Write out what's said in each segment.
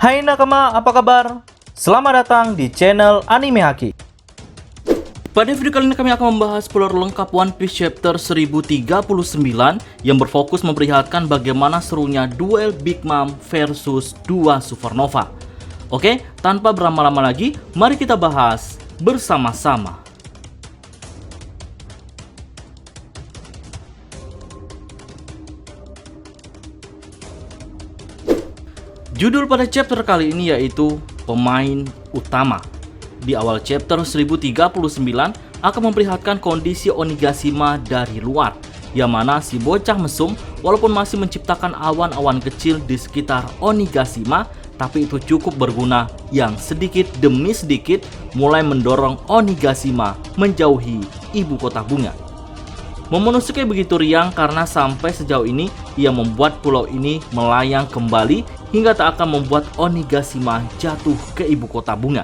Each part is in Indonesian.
Hai nakama, apa kabar? Selamat datang di channel Anime Haki. Pada video kali ini kami akan membahas spoiler lengkap One Piece chapter 1039 yang berfokus memperlihatkan bagaimana serunya duel Big Mom versus dua Supernova. Oke, tanpa berlama-lama lagi, mari kita bahas bersama-sama. Judul pada chapter kali ini yaitu Pemain Utama. Di awal chapter 1039 akan memperlihatkan kondisi Onigashima dari luar, yang mana si bocah mesum walaupun masih menciptakan awan-awan kecil di sekitar Onigashima, tapi itu cukup berguna yang sedikit demi sedikit mulai mendorong Onigashima menjauhi ibu kota bunga. Momonosuke begitu riang karena sampai sejauh ini ia membuat pulau ini melayang kembali hingga tak akan membuat Onigashima jatuh ke ibu kota bunga.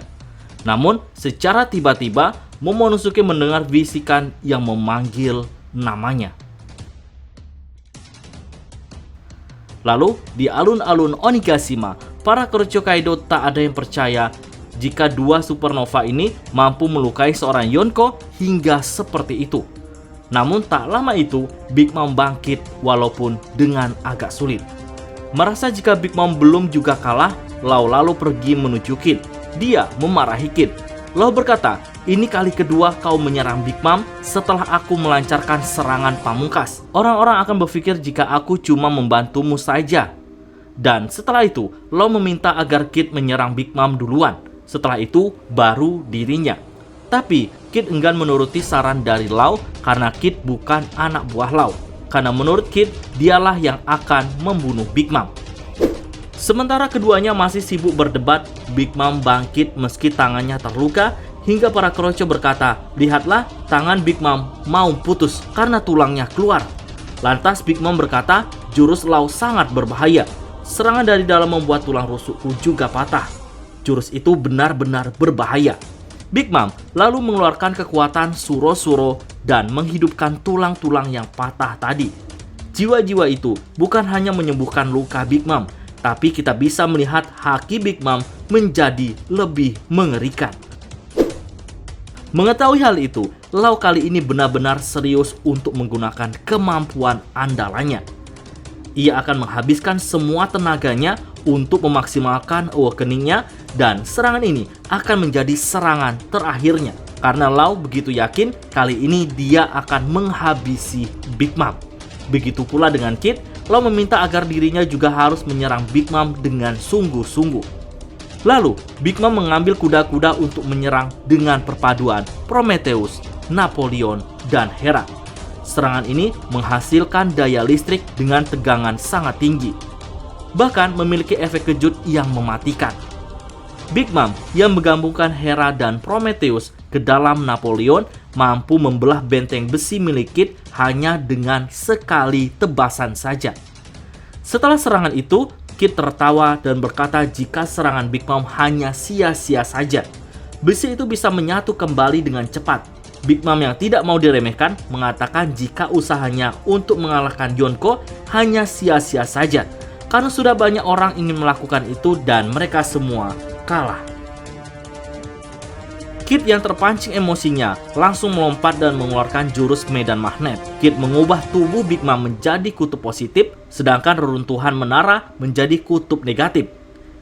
Namun, secara tiba-tiba, Momonosuke mendengar bisikan yang memanggil namanya. Lalu, di alun-alun Onigashima, para krucu Kaido tak ada yang percaya jika dua supernova ini mampu melukai seorang Yonko hingga seperti itu. Namun tak lama itu, Big Mom bangkit walaupun dengan agak sulit. Merasa jika Big Mom belum juga kalah, Law lalu pergi menuju Kid. Dia memarahi Kid. Law berkata, "Ini kali kedua kau menyerang Big Mom setelah aku melancarkan serangan pamungkas. Orang-orang akan berpikir jika aku cuma membantumu saja." Dan setelah itu, Law meminta agar Kid menyerang Big Mom duluan. Setelah itu, baru dirinya. Tapi, Kid enggan menuruti saran dari Law karena Kid bukan anak buah Law. Karena menurut Kid, dialah yang akan membunuh Big Mom. Sementara keduanya masih sibuk berdebat, Big Mom bangkit meski tangannya terluka, hingga para Kroucho berkata, "Lihatlah, tangan Big Mom mau putus karena tulangnya keluar." Lantas Big Mom berkata, "Jurus Law sangat berbahaya. Serangan dari dalam membuat tulang rusukku juga patah. Jurus itu benar-benar berbahaya." Big Mom lalu mengeluarkan kekuatan Suro-Suro dan menghidupkan tulang-tulang yang patah tadi. Jiwa-jiwa itu bukan hanya menyembuhkan luka Big Mom, tapi kita bisa melihat haki Big Mom menjadi lebih mengerikan. Mengetahui hal itu, Law kali ini benar-benar serius untuk menggunakan kemampuan andalannya. Ia akan menghabiskan semua tenaganya untuk memaksimalkan awakening-nya, dan serangan ini akan menjadi serangan terakhirnya. Karena Law begitu yakin kali ini dia akan menghabisi Big Mom. Begitu pula dengan Kid, Law meminta agar dirinya juga harus menyerang Big Mom dengan sungguh-sungguh. Lalu, Big Mom mengambil kuda-kuda untuk menyerang dengan perpaduan Prometheus, Napoleon, dan Hera. Serangan ini menghasilkan daya listrik dengan tegangan sangat tinggi, bahkan memiliki efek kejut yang mematikan. Big Mom yang menggabungkan Hera dan Prometheus ke dalam Napoleon mampu membelah benteng besi milik Kid hanya dengan sekali tebasan saja. Setelah serangan itu, Kid tertawa dan berkata jika serangan Big Mom hanya sia-sia saja. Besi itu bisa menyatu kembali dengan cepat. Big Mom yang tidak mau diremehkan mengatakan jika usahanya untuk mengalahkan Yonko hanya sia-sia saja, karena sudah banyak orang ingin melakukan itu dan mereka semua kalah. Kid yang terpancing emosinya langsung melompat dan mengeluarkan jurus medan magnet. Kid mengubah tubuh Big Mom menjadi kutub positif, sedangkan reruntuhan menara menjadi kutub negatif.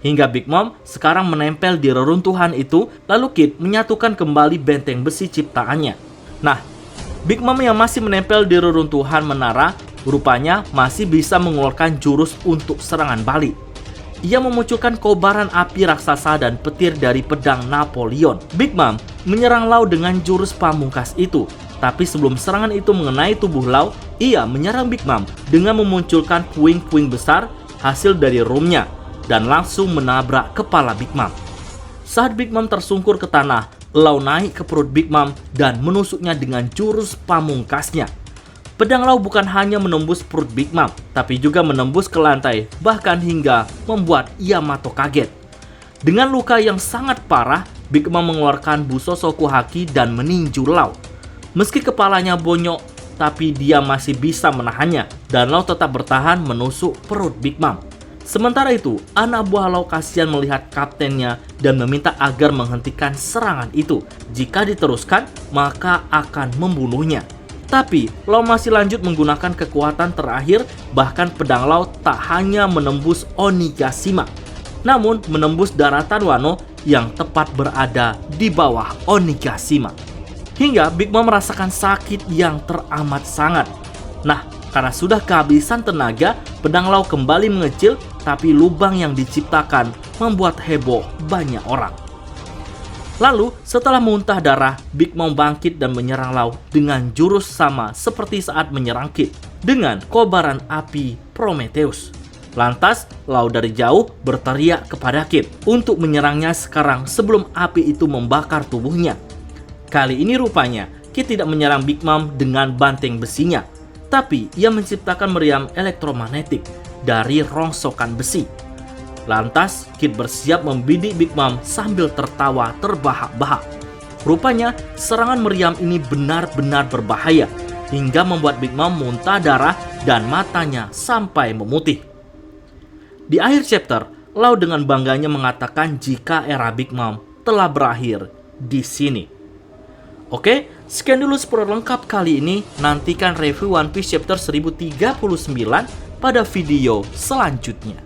Hingga Big Mom sekarang menempel di reruntuhan itu, lalu Kid menyatukan kembali benteng besi ciptaannya. Nah, Big Mom yang masih menempel di reruntuhan menara rupanya masih bisa mengeluarkan jurus untuk serangan balik. Ia memunculkan kobaran api raksasa dan petir dari pedang Napoleon. Big Mom menyerang Law dengan jurus pamungkas itu. Tapi sebelum serangan itu mengenai tubuh Law, ia menyerang Big Mom dengan memunculkan puing-puing besar hasil dari roomnya dan langsung menabrak kepala Big Mom. Saat Big Mom tersungkur ke tanah, Law naik ke perut Big Mom dan menusuknya dengan jurus pamungkasnya. Pedang Law bukan hanya menembus perut Big Mom, tapi juga menembus ke lantai, bahkan hingga membuat Yamato kaget. Dengan luka yang sangat parah, Big Mom mengeluarkan Busosoku Haki dan meninju Law. Meski kepalanya bonyok, tapi dia masih bisa menahannya, dan Law tetap bertahan menusuk perut Big Mom. Sementara itu, anak buah Law kasihan melihat kaptennya dan meminta agar menghentikan serangan itu. Jika diteruskan, maka akan membunuhnya. Tapi, Law masih lanjut menggunakan kekuatan terakhir, bahkan pedang Law tak hanya menembus Onigashima, namun menembus daratan Wano yang tepat berada di bawah Onigashima. Hingga Big Mom merasakan sakit yang teramat sangat. Nah, karena sudah kehabisan tenaga, pedang Law kembali mengecil, tapi lubang yang diciptakan membuat heboh banyak orang. Lalu, setelah muntah darah, Big Mom bangkit dan menyerang Law dengan jurus sama seperti saat menyerang Kid, dengan kobaran api Prometheus. Lantas, Law dari jauh berteriak kepada Kid untuk menyerangnya sekarang sebelum api itu membakar tubuhnya. Kali ini rupanya, Kid tidak menyerang Big Mom dengan banteng besinya, tapi ia menciptakan meriam elektromagnetik dari rongsokan besi. Lantas, Kid bersiap membidik Big Mom sambil tertawa terbahak-bahak. Rupanya, serangan meriam ini benar-benar berbahaya, hingga membuat Big Mom muntah darah dan matanya sampai memutih. Di akhir chapter, Law dengan bangganya mengatakan jika era Big Mom telah berakhir di sini. Oke, sekian dulu spoiler lengkap kali ini. Nantikan review One Piece chapter 1039 pada video selanjutnya.